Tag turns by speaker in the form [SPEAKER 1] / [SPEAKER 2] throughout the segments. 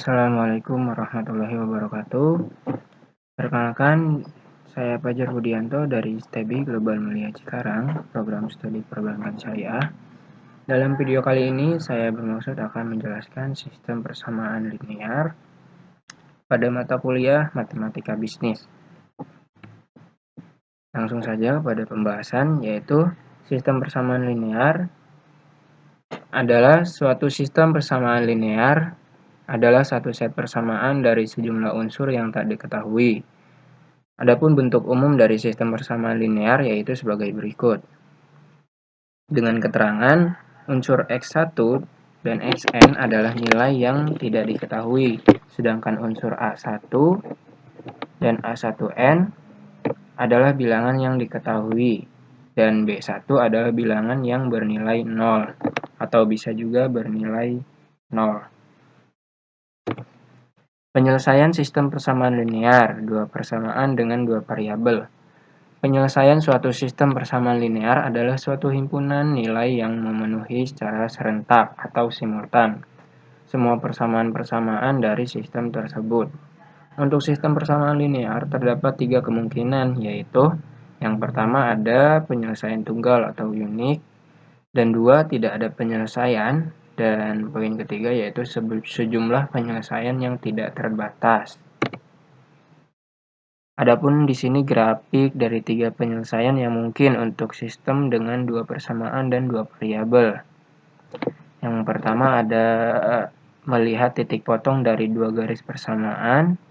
[SPEAKER 1] Assalamualaikum warahmatullahi wabarakatuh. Perkenalkan, saya Fajar Budianto dari STEBI Global Mulia Cikarang, program studi perbankan syariah. Dalam video kali ini, saya bermaksud akan menjelaskan sistem persamaan linear pada mata kuliah Matematika Bisnis. Langsung saja pada pembahasan, yaitu sistem persamaan linear adalah suatu sistem persamaan linear adalah satu set persamaan dari sejumlah unsur yang tak diketahui. Adapun bentuk umum dari sistem persamaan linear yaitu sebagai berikut. Dengan keterangan, unsur x1 dan xn adalah nilai yang tidak diketahui, sedangkan unsur a1 dan a1n adalah bilangan yang diketahui, dan b1 adalah bilangan yang bernilai 0, atau bisa juga bernilai 0. Penyelesaian sistem persamaan linear, dua persamaan dengan dua variabel. Penyelesaian suatu sistem persamaan linear adalah suatu himpunan nilai yang memenuhi secara serentak atau simultan semua persamaan-persamaan dari sistem tersebut. Untuk sistem persamaan linear terdapat tiga kemungkinan, yaitu yang pertama ada penyelesaian tunggal atau unik, dan dua tidak ada penyelesaian, dan poin ketiga yaitu sejumlah penyelesaian yang tidak terbatas. Adapun di sini grafik dari tiga penyelesaian yang mungkin untuk sistem dengan dua persamaan dan dua variabel. Yang pertama ada melihat titik potong dari dua garis persamaan,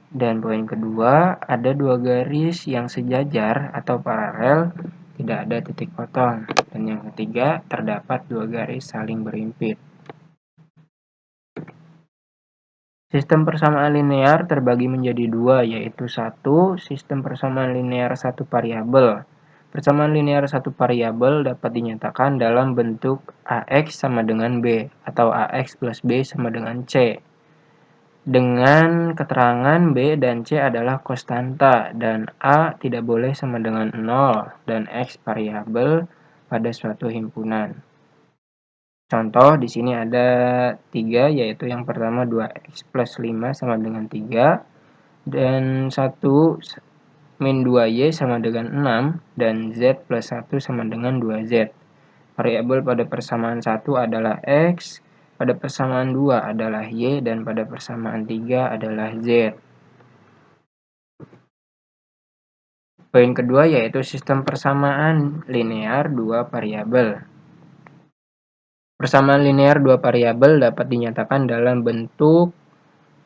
[SPEAKER 1] dan poin kedua ada dua garis yang sejajar atau paralel, tidak ada titik potong, dan yang ketiga terdapat dua garis saling berhimpit. Sistem persamaan linear terbagi menjadi dua, yaitu satu, sistem persamaan linear satu variabel. Persamaan linear satu variabel dapat dinyatakan dalam bentuk AX sama dengan B, atau AX plus B sama dengan C. Dengan keterangan B dan C adalah konstanta, dan A tidak boleh sama dengan 0, dan X variabel pada suatu himpunan. Contoh di sini ada 3, yaitu yang pertama 2x plus 5 sama dengan 3, dan 1 min 2y sama dengan 6, dan z plus 1 sama dengan 2z. Variabel pada persamaan 1 adalah x, pada persamaan 2 adalah y, dan pada persamaan 3 adalah z. Poin kedua yaitu sistem persamaan linear dua variabel. Persamaan linear dua variabel dapat dinyatakan dalam bentuk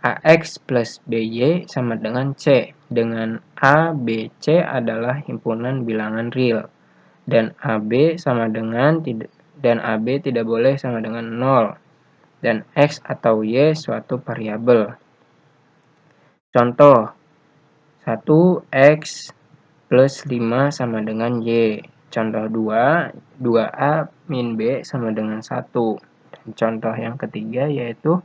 [SPEAKER 1] AX plus BY sama dengan C, dengan A, B, C adalah himpunan bilangan real, dan AB sama dengan dan AB tidak boleh sama dengan 0, dan X atau Y suatu variabel. Contoh 1X plus 5 sama dengan Y. Contoh 2, 2A min B sama dengan 1. Dan contoh yang ketiga yaitu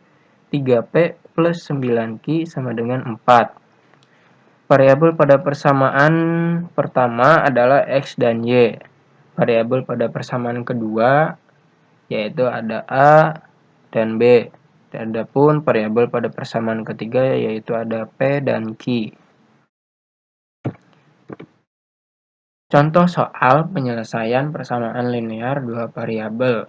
[SPEAKER 1] 3P plus 9Q sama dengan 4. Variabel pada persamaan pertama adalah X dan Y. Variabel pada persamaan kedua yaitu ada A dan B. Adapun variabel pada persamaan ketiga yaitu ada P dan Q. Contoh soal penyelesaian persamaan linear dua variabel.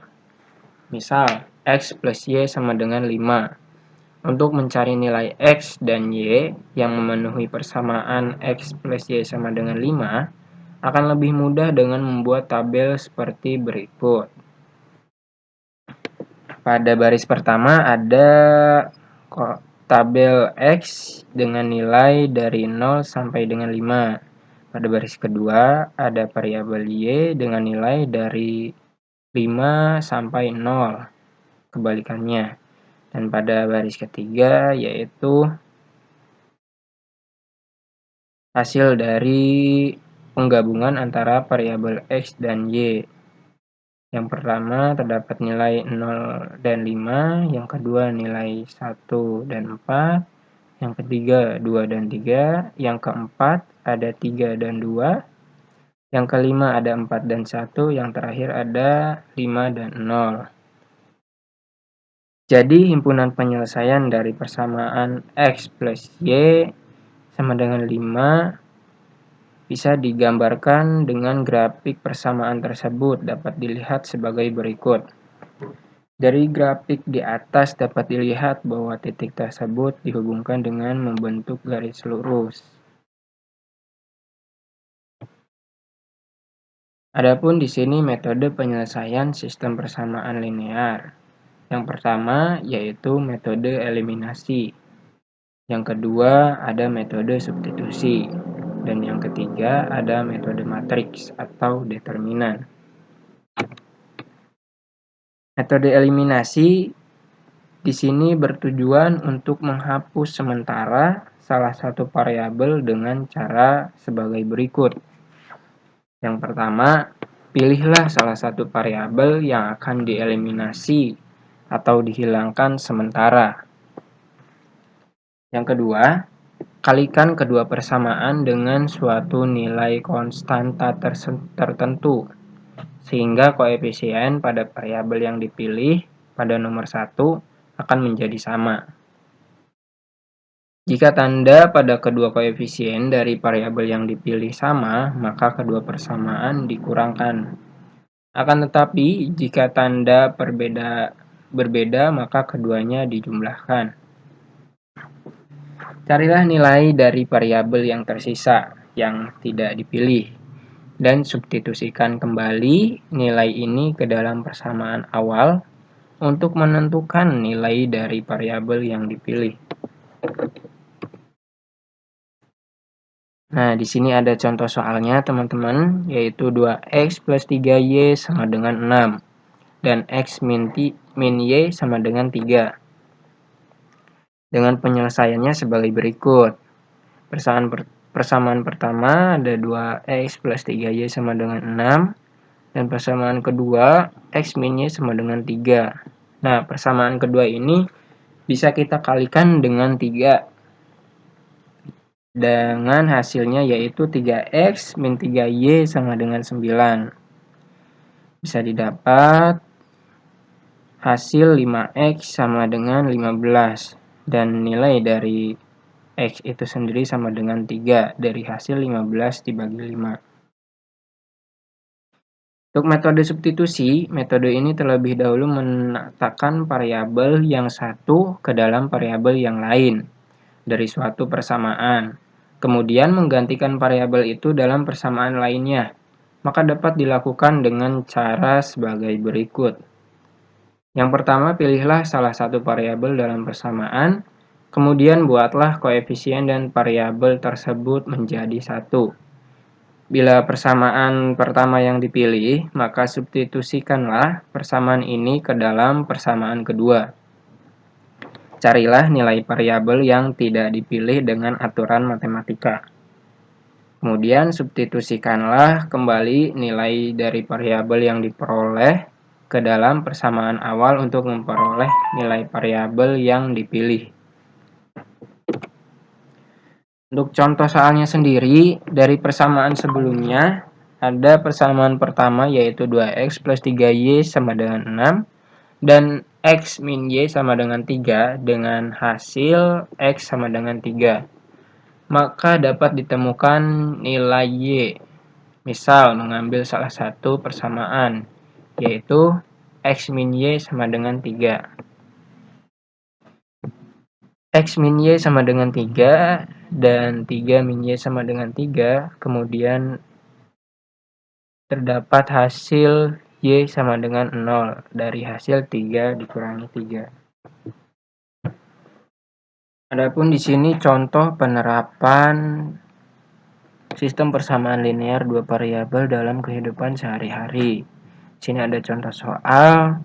[SPEAKER 1] Misal, X plus Y sama dengan 5. Untuk mencari nilai X dan Y yang memenuhi persamaan X plus Y sama dengan 5, akan lebih mudah dengan membuat tabel seperti berikut. Pada baris pertama ada tabel X dengan nilai dari 0 sampai dengan 5. Pada baris kedua ada variabel Y dengan nilai dari 5 sampai 0. Kebalikannya. Dan pada baris ketiga yaitu hasil dari penggabungan antara variabel X dan Y. Yang pertama terdapat nilai 0 dan 5, yang kedua nilai 1 dan 4, yang ketiga 2 dan 3, yang keempat ada 3 dan 2, yang kelima ada 4 dan 1, yang terakhir ada 5 dan 0. Jadi himpunan penyelesaian dari persamaan X plus Y sama dengan 5 bisa digambarkan dengan grafik persamaan tersebut dapat dilihat sebagai berikut. Dari grafik di atas dapat dilihat bahwa titik tersebut dihubungkan dengan membentuk garis lurus. Adapun di sini metode penyelesaian sistem persamaan linear. Yang pertama yaitu metode eliminasi. Yang kedua ada metode substitusi. Dan yang ketiga ada metode matriks atau determinan. Metode eliminasi di sini bertujuan untuk menghapus sementara salah satu variabel dengan cara sebagai berikut. Yang pertama, pilihlah salah satu variabel yang akan dieliminasi atau dihilangkan sementara. Yang kedua, kalikan kedua persamaan dengan suatu nilai konstanta tertentu, sehingga koefisien pada variabel yang dipilih pada nomor 1 akan menjadi sama. Jika tanda pada kedua koefisien dari variabel yang dipilih sama, maka kedua persamaan dikurangkan. Akan tetapi, jika tanda berbeda, maka keduanya dijumlahkan. Carilah nilai dari variabel yang tersisa, yang tidak dipilih, dan substitusikan kembali nilai ini ke dalam persamaan awal untuk menentukan nilai dari variabel yang dipilih. Nah, di sini ada contoh soalnya, teman-teman, yaitu 2x plus 3y sama dengan 6, dan x min y sama dengan 3. Dengan penyelesaiannya sebagai berikut. Persamaan pertama ada 2x plus 3y sama dengan 6, dan persamaan kedua x min y sama dengan 3. Nah, persamaan kedua ini bisa kita kalikan dengan 3. Dengan hasilnya yaitu 3x min 3y sama dengan 9. Bisa didapat hasil 5x sama dengan 15. Dan nilai dari X itu sendiri sama dengan 3 dari hasil 15 dibagi 5. Untuk metode substitusi, metode ini terlebih dahulu menatakan variabel yang satu ke dalam variabel yang lain dari suatu persamaan. Kemudian menggantikan variabel itu dalam persamaan lainnya. Maka dapat dilakukan dengan cara sebagai berikut. Yang pertama, pilihlah salah satu variabel dalam persamaan, kemudian buatlah koefisien dan variabel tersebut menjadi satu. Bila persamaan pertama yang dipilih, maka substitusikanlah persamaan ini ke dalam persamaan kedua. Carilah nilai variabel yang tidak dipilih dengan aturan matematika. Kemudian substitusikanlah kembali nilai dari variabel yang diperoleh ke dalam persamaan awal untuk memperoleh nilai variabel yang dipilih. Untuk contoh soalnya sendiri, dari persamaan sebelumnya, ada persamaan pertama yaitu 2x plus 3y sama dengan 6, dan x min y sama dengan 3 dengan hasil x sama dengan 3. Maka dapat ditemukan nilai y. Misal mengambil salah satu persamaan, yaitu x min y sama dengan 3. X min y sama dengan 3 dan 3 min y sama dengan 3. Kemudian terdapat hasil y sama dengan 0 dari hasil 3 dikurangi 3. Adapun di sini contoh penerapan sistem persamaan linear dua variabel dalam kehidupan sehari-hari. Di sini ada contoh soal.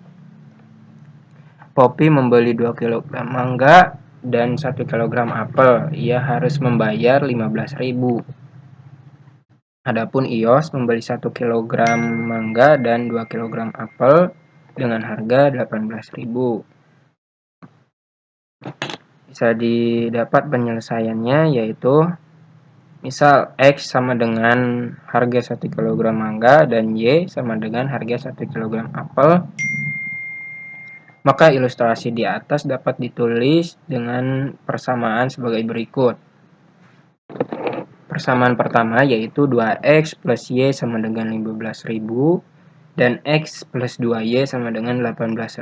[SPEAKER 1] Poppy membeli 2 kg mangga dan 1 kg apel. Ia harus membayar 15.000. Adapun Ios membeli 1 kg mangga dan 2 kg apel dengan harga 18.000. Bisa didapat penyelesaiannya yaitu misal X sama dengan harga 1 kg mangga dan Y sama dengan harga 1 kg apel. Maka ilustrasi di atas dapat ditulis dengan persamaan sebagai berikut. Persamaan pertama yaitu 2x plus y sama dengan 15.000 dan x plus 2y sama dengan 18.000.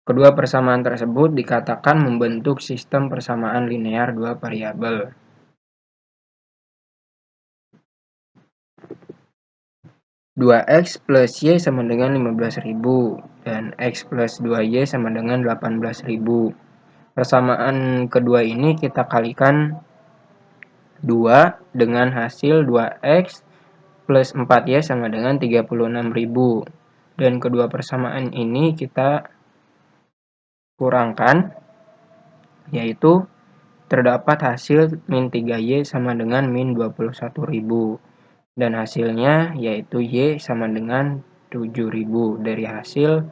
[SPEAKER 1] Kedua persamaan tersebut dikatakan membentuk sistem persamaan linear dua variabel. Dua x plus y sama dengan 15.000 dan x plus 2y sama dengan 18.000. Persamaan kedua ini kita kalikan 2 dengan hasil 2x plus 4y sama dengan 36.000. Dan kedua persamaan ini kita kurangkan, yaitu terdapat hasil min 3y sama dengan min 21.000. Dan hasilnya yaitu y sama dengan 7.000 dari hasil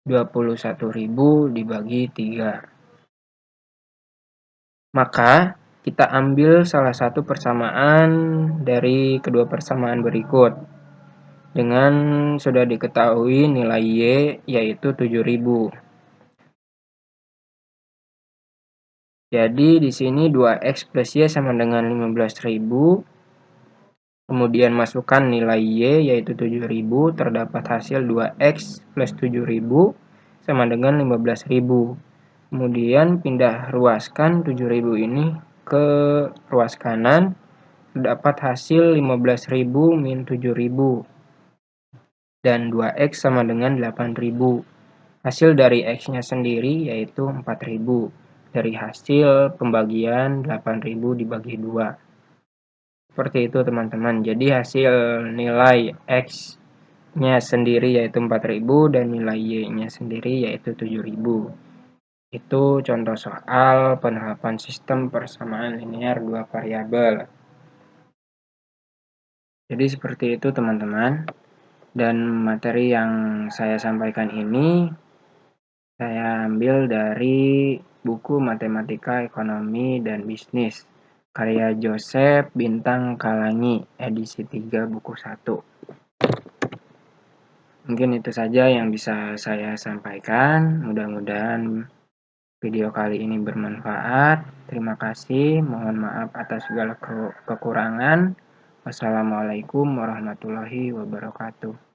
[SPEAKER 1] 21.000 dibagi 3. Maka kita ambil salah satu persamaan dari kedua persamaan berikut. Dengan sudah diketahui nilai y yaitu 7.000. Jadi di sini 2x plus y sama dengan 15.000. Kemudian masukkan nilai y yaitu 7.000, terdapat hasil 2x plus 7.000 sama dengan 15.000. Kemudian pindah ruaskan 7.000 ini ke ruas kanan, terdapat hasil 15.000 min 7.000. Dan 2x sama dengan 8.000. Hasil dari x-nya sendiri yaitu 4.000. Dari hasil pembagian 8.000 dibagi 2. Seperti itu teman-teman. Jadi hasil nilai X-nya sendiri yaitu 4.000 dan nilai Y-nya sendiri yaitu 7.000. Itu contoh soal penerapan sistem persamaan linear dua variabel. Jadi seperti itu teman-teman. Dan materi yang saya sampaikan ini saya ambil dari buku Matematika, Ekonomi, dan Bisnis karya Joseph Bintang Kalangi, edisi 3 buku 1. Mungkin itu saja yang bisa saya sampaikan. Mudah-mudahan video kali ini bermanfaat. Terima kasih. Mohon maaf atas segala kekurangan. Wassalamualaikum warahmatullahi wabarakatuh.